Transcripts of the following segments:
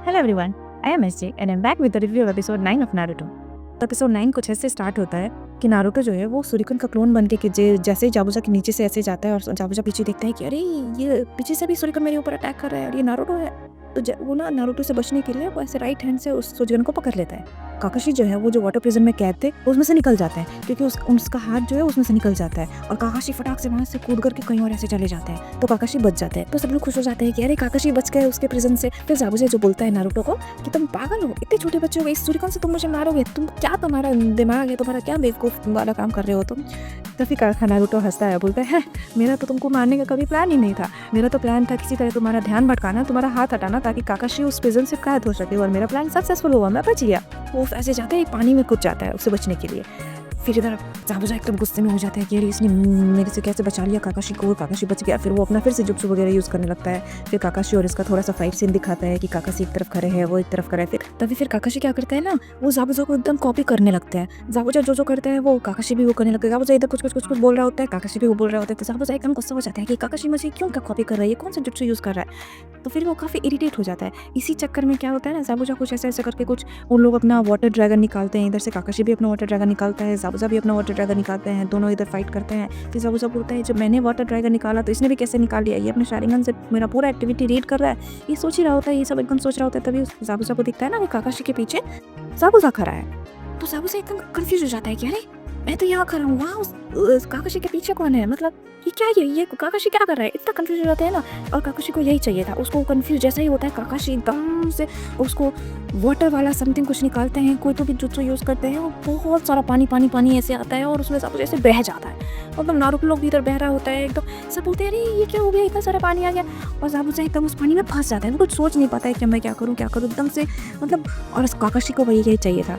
Hello everyone, I am SJ and I'm back with the review of episode 9 of Naruto. तो episode 9 कुछ ऐसे start होता है कि नारुतो जो है वो सुरिकन का क्लोन बन के जैसे ही जाबुजा के नीचे से ऐसे जाता है और जाबुजा पीछे देखता है कि अरे ये पीछे से भी सुरिकन मेरे ऊपर अटैक कर रहा है और ये नारुतो है। तो वो ना नारुतो से बचने के लिए वो ऐसे राइट हैंड से उस सुरिकन को पकड़ लेता है। काकाशी जो है वो जो वाटर प्रिजन में कैद थे उसमें से निकल जाते हैं क्योंकि उसका हाथ जो है उसमें से निकल जाता है और काकाशी फटाक से वहाँ से कूद करके कहीं और ऐसे चले जाते हैं तो काकाशी बच जाते हैं। तो सब लोग खुश हो जाते हैं कि अरे काकाशी बच गए उसके प्रिजन से। फिर जाबुजा जो बोलता है नारुतो को कि तुम पागल हो, इतने छोटे बच्चे हो, इस सुरिकन से तुम मुझे मारोगे, तुम क्या, तुम्हारा दिमाग है, तुम्हारा क्या बेवकूफ़ वाला काम कर रहे हो तुम। तो फिर नारुतो हंसता है, बोलता है मेरा तो तुमको मारने का कभी प्लान ही नहीं था। मेरा तो प्लान था किसी तरह तुम्हारा ध्यान भटकाना, तुम्हारा हाथ हटाना ताकि काकाशी उस प्रिजन से कैद हो सके और मेरा प्लान सक्सेसफुल हुआ, मैं बच गया। वो ऐसे जाते हैं पानी में कूद जाता है उससे बचने के लिए। फिर इधर जाबुजा एकदम गुस्से में हो जाता है कि अरे इसने मेरे से कैसे बचा लिया काकाशी को, काकाशी बच गया। फिर वो अपना फिर से जुत्सु वगैरह यूज़ करने लगता है। फिर काकाशी और इसका थोड़ा सा फाइट सीन दिखाता है कि काकाशी एक तरफ खड़े है, वो एक तरफ खड़ा है। फिर तभी फिर काकाशी क्या करता है ना, वो जाबुजा को एकदम कॉपी करने लगता है। जाबुजा जो करता है वो काकाशी भी वो करने लगता है। जाबुजा इधर कुछ बोल रहा होता है, काकाशी भी वो बोल रहा होता है। तो जाबुजा एकदम गुस्सा हो जाता है कि काकाशी मुझे क्यों कॉपी कर रहा है, कौन सा जुत्सु यूज़ कर रहा है। तो फिर वो काफ़ी इरिटेट हो जाता है। इसी चक्कर में क्या होता है ना, जाबुजा कुछ ऐसे करके कुछ उन लोग अपना वाटर ड्रैगन निकालते हैं। इधर से काकाशी भी अपना वाटर ड्रैगन निकालता है, जाबुजा भी अपना वाटर ड्रैगन निकालते हैं। दोनों इधर फाइट करते हैं। फिर जाबुजा बोलता है जब मैंने वाटर ड्रैगन निकाला तो इसने भी कैसे निकाल लिया, ये अपने शारिंगन से मेरा पूरा एक्टिविटी रीड कर रहा है। ये सोच ही रहा होता है, ये सब एकदम सोच रहा होता है। तभी जाबुजा को दिखता है ना कि काकाशी के पीछे जाबुजा खड़ा है। तो जाबुजा एकदम कंफ्यूज हो जाता है कि अरे मैं तो यहाँ खड़ा हूँ, वहाँ उस काकाशी के पीछे कौन है, मतलब ये क्या, ये काकाशी क्या कर रहा है। इतना कंफ्यूज हो जाता है ना। और काकाशी को यही चाहिए था, उसको कंफ्यूज जैसा ही होता है काकाशी एकदम से उसको वाटर वाला समथिंग कुछ निकालते हैं, कोई तो भी जुत्सु यूज़ करते हैं और बहुत सारा पानी ऐसे आता है और उसमें सब ऐसे बह जाता है। मतलब नारुतो लोग भी इधर बह रहा होता है, एकदम सब बोलते हैं अरे ये क्या हो गया, इतना सारा पानी आ गया। और जाबुजा एकदम उस पानी में फंस जाता है, वो कुछ सोच नहीं पाता है कि मैं क्या करूँ एकदम से, मतलब। और काकाशी को वही यही चाहिए था।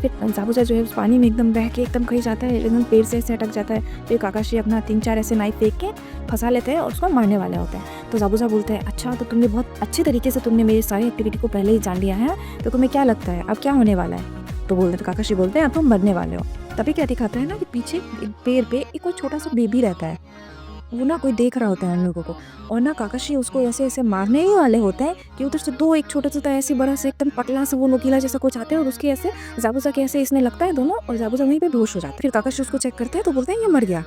फिर जाबुजा जो है उस पानी में एकदम बह के एकदम कहीं जाता है, एकदम पेड़ से ऐसे अटक जाता है। फिर काकाशी अपना 3-4 ऐसे नाइफ फेंक के फंसा लेते हैं और उसको मारने वाले होते हैं। तो जाबुजा बोलते हैं अच्छा तो तुमने बहुत अच्छे तरीके से तुमने मेरी सारी एक्टिविटी को पहले ही जान लिया है, तो तुम्हें क्या लगता है अब क्या होने वाला है। तो काकाशी बोलते हैं अब तुम मरने वाले हो। तभी क्या दिखाता है ना कि पीछे पेड़ पे एक कोई छोटा सा बेबी रहता है, वो ना कोई देख रहा होता है उन लोगों को। और ना काकाशी उसको ऐसे मारने ही वाले होते हैं कि उधर से दो एक छोटा सा ऐसे बड़ा सा एकदम पतला सा वो नोकीला जैसा कुछ आता है और उसके ऐसे जाबुजा के ऐसे इसने लगता है दोनों, और जाबुजा वहीं पे बेहोश हो जाता है। फिर काकाशी उसको चेक करते हैं तो बोलते हैं ये मर गया।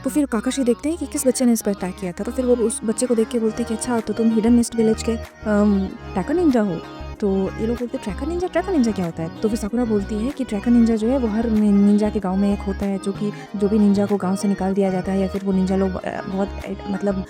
तो फिर काकाशी देखते हैं कि किस बच्चे ने इस पर अटैक किया था। तो फिर वो उस बच्चे को देख के बोलते हैं कि अच्छा तो तुम हिडन मिस्ट विलेज के टैका निंजा हो। तो ये लोग बोलते हैं ट्रैकर निंजा क्या होता है। तो फिर साकुरा बोलती है कि ट्रैकर निंजा जो है वो हर निंजा के गांव में एक होता है, जो भी निंजा को गांव से निकाल दिया जाता है या फिर वो निंजा लोग बहुत मतलब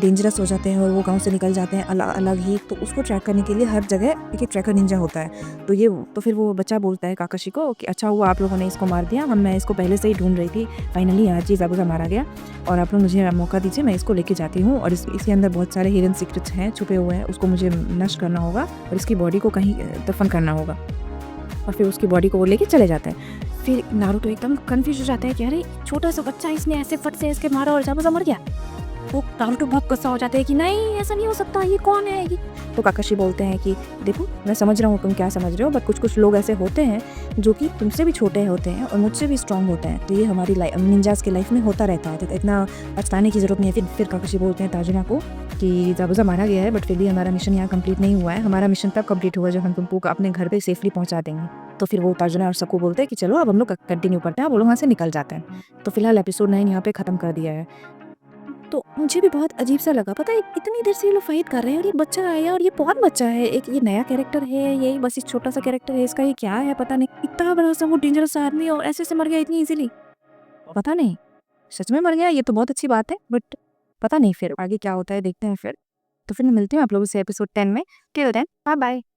डेंजरस हो जाते हैं और वो गांव से निकल जाते हैं अलग ही, तो उसको ट्रैक करने के लिए हर जगह एक ट्रैकर निंजा होता है। तो फिर वो बच्चा बोलता है काकाशी को कि अच्छा हुआ आप लोगों ने इसको मार दिया, मैं इसको पहले से ही ढूंढ रही थी, फाइनली आज ही जाबुजा मारा गया और आप लोग मुझे मौका दीजिए, मैं इसको लेके जाती हूँ और इसके अंदर बहुत सारे हिडन सीक्रेट्स हैं, छुपे हुए हैं, उसको मुझे नष्ट करना होगा और इसकी बॉडी को कहीं दफन करना होगा। और फिर उसकी बॉडी को वो लेके चले जाते हैं। फिर नारुतो एकदम कंफ्यूज हो जाता है कि अरे छोटा सा बच्चा इसने ऐसे फट से इसके मारा और जाबुजा मर गया। वो नारुतो बहुत गुस्सा हो जाते हैं कि नहीं ऐसा नहीं हो सकता, ये कौन है ये। तो काकाशी बोलते हैं कि देखो मैं समझ रहा हूँ तुम क्या समझ रहे हो, बट कुछ लोग ऐसे होते हैं जो कि तुमसे भी छोटे होते हैं और मुझसे भी स्ट्रांग होते हैं, तो ये हमारी निंजास की लाइफ में होता रहता है, तो इतना पछताने की जरूरत नहीं है। फिर काकाशी बोलते हैं ताजुना को कि जाबुजा मारा गया है बट फिर भी हमारा मिशन यहाँ कंप्लीट नहीं हुआ है, हमारा मिशन तब कंप्लीट हुआ जब हम तुमको अपने घर पे सेफली पहुँचा देंगे। तो फिर वो ताजुना और सबको बोलते हैं कि चलो अब हम लोग कंटिन्यू करते हैं, वो लोग वहाँ से निकल जाते हैं। तो फिलहाल एपिसोड 9 यहाँ पे ख़त्म कर दिया है। तो मुझे भी बहुत अजीब सा लगा, पता है इतनी देर से ये लोग फाइट कर रहे हैं और ये बच्चा आया और ये कौन बच्चा है, एक ये नया कैरेक्टर है, ये बस एक छोटा सा कैरेक्टर है, इसका ये क्या है पता नहीं, इतना बड़ा सा वो डेंजरस आदमी और ऐसे मर गया इतनी इजीली, पता नहीं सच में मर गया ये तो बहुत अच्छी बात है, बट पता नहीं फिर आगे क्या होता है देखते हैं फिर। तो फिर मिलते हैं आप लोगों से एपिसोड 10 में। Till then bye bye.